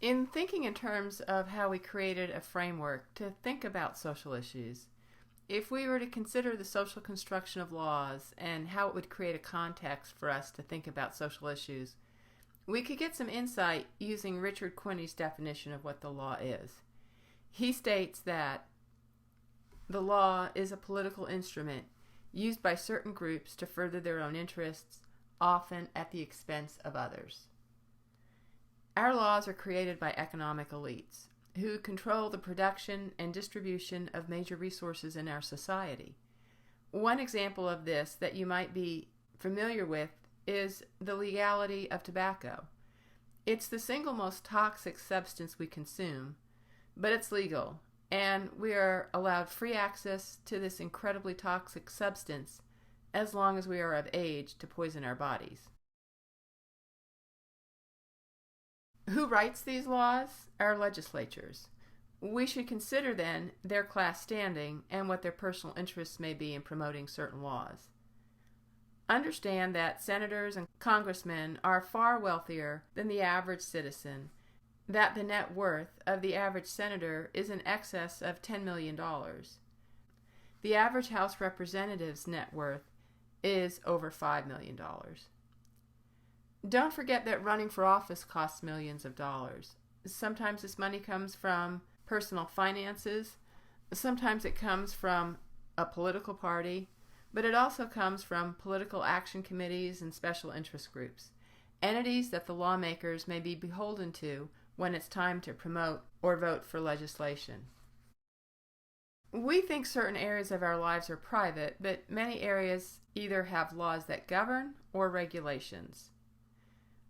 In thinking in terms of how we created a framework to think about social issues, if we were to consider the social construction of laws and how it would create a context for us to think about social issues, we could get some insight using Richard Quinney's definition of what the law is. He states that the law is a political instrument used by certain groups to further their own interests, often at the expense of others. Our laws are created by economic elites who control the production and distribution of major resources in our society. One example of this that you might be familiar with is the legality of tobacco. It's the single most toxic substance we consume, but it's legal, and we are allowed free access to this incredibly toxic substance as long as we are of age to poison our bodies. Who writes these laws? Our legislatures. We should consider then their class standing and what their personal interests may be in promoting certain laws. Understand that senators and congressmen are far wealthier than the average citizen, that the net worth of the average senator is in excess of $10 million. The average House representative's net worth is over $5 million. Don't forget that running for office costs millions of dollars. Sometimes this money comes from personal finances, sometimes it comes from a political party, but it also comes from political action committees and special interest groups, entities that the lawmakers may be beholden to when it's time to promote or vote for legislation. We think certain areas of our lives are private, but many areas either have laws that govern or regulations.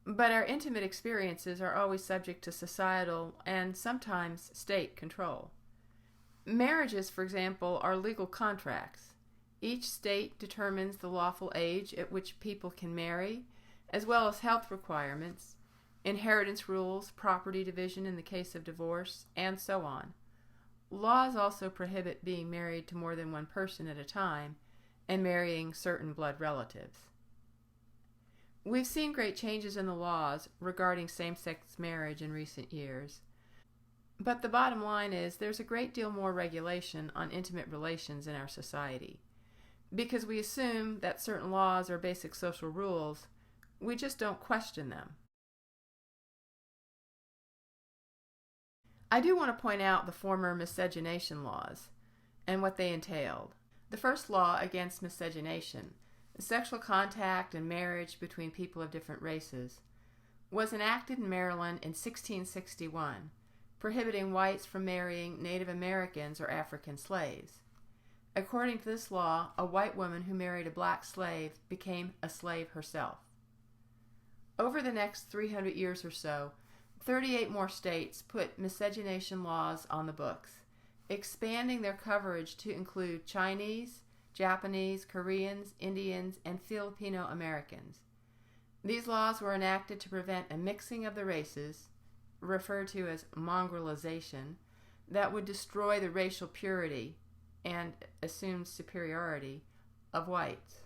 But our intimate experiences are always subject to societal and sometimes state control. Marriages, for example, are legal contracts. Each state determines the lawful age at which people can marry, as well as health requirements, inheritance rules, property division in the case of divorce, and so on. Laws also prohibit being married to more than one person at a time and marrying certain blood relatives. We've seen great changes in the laws regarding same-sex marriage in recent years. But the bottom line is there's a great deal more regulation on intimate relations in our society. Because we assume that certain laws are basic social rules, we just don't question them. I do want to point out the former miscegenation laws and what they entailed. The first law against miscegenation, sexual contact and marriage between people of different races, was enacted in Maryland in 1661, prohibiting whites from marrying Native Americans or African slaves. According to this law, a white woman who married a black slave became a slave herself. Over the next 300 years or so, 38 more states put miscegenation laws on the books, expanding their coverage to include Chinese, Japanese, Koreans, Indians, and Filipino Americans. These laws were enacted to prevent a mixing of the races, referred to as mongrelization, that would destroy the racial purity and assumed superiority of whites.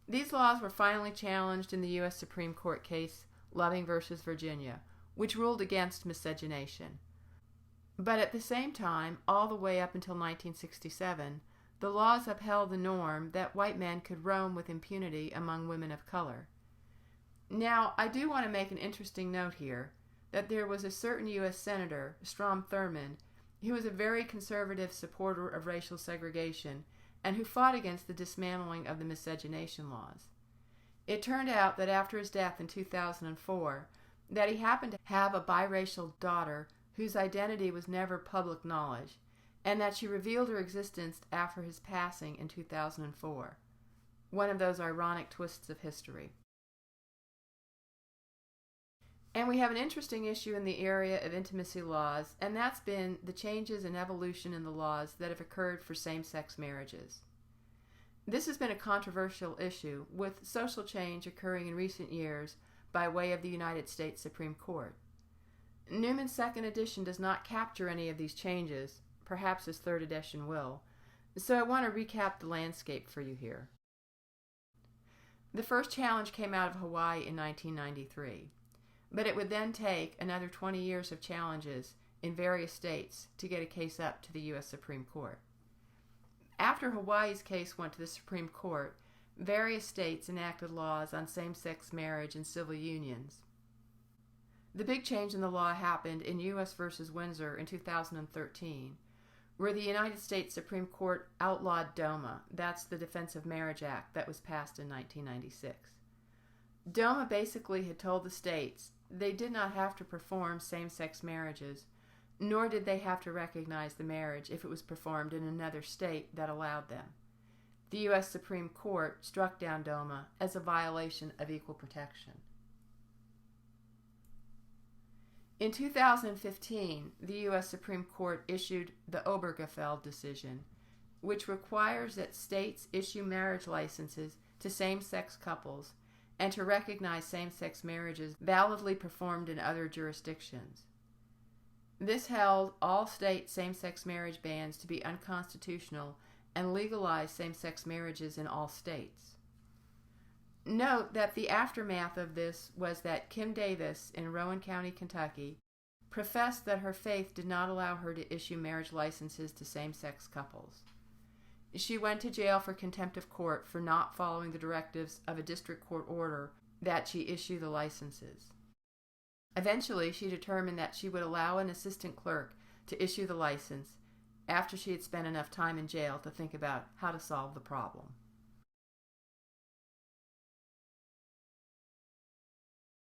These laws were finally challenged in the U.S. Supreme Court case Loving v. Virginia, which ruled against miscegenation. But at the same time, all the way up until 1967, the laws upheld the norm that white men could roam with impunity among women of color. Now, I do want to make an interesting note here that there was a certain U.S. Senator, Strom Thurmond, who was a very conservative supporter of racial segregation and who fought against the dismantling of the miscegenation laws. It turned out that after his death in 2004, that he happened to have a biracial daughter whose identity was never public knowledge, and that she revealed her existence after his passing in 2004. One of those ironic twists of history. And we have an interesting issue in the area of intimacy laws, and that's been the changes and evolution in the laws that have occurred for same-sex marriages. This has been a controversial issue, with social change occurring in recent years by way of the United States Supreme Court. Newman's second edition does not capture any of these changes. Perhaps his third edition will. So I want to recap the landscape for you here. The first challenge came out of Hawaii in 1993. but it would then take another 20 years of challenges in various states to get a case up to the U.S. Supreme Court. After Hawaii's case went to the Supreme Court, various states enacted laws on same-sex marriage and civil unions. The big change in the law happened in U.S. v. Windsor in 2013, where the United States Supreme Court outlawed DOMA. That's the Defense of Marriage Act that was passed in 1996. DOMA basically had told the states they did not have to perform same-sex marriages, nor did they have to recognize the marriage if it was performed in another state that allowed them. The U.S. Supreme Court struck down DOMA as a violation of equal protection. In 2015, the U.S. Supreme Court issued the Obergefell decision, which requires that states issue marriage licenses to same-sex couples and to recognize same-sex marriages validly performed in other jurisdictions. This held all state same-sex marriage bans to be unconstitutional and legalized same-sex marriages in all states. Note that the aftermath of this was that Kim Davis in Rowan County, Kentucky, professed that her faith did not allow her to issue marriage licenses to same-sex couples. She went to jail for contempt of court for not following the directives of a district court order that she issue the licenses. Eventually, she determined that she would allow an assistant clerk to issue the license after she had spent enough time in jail to think about how to solve the problem.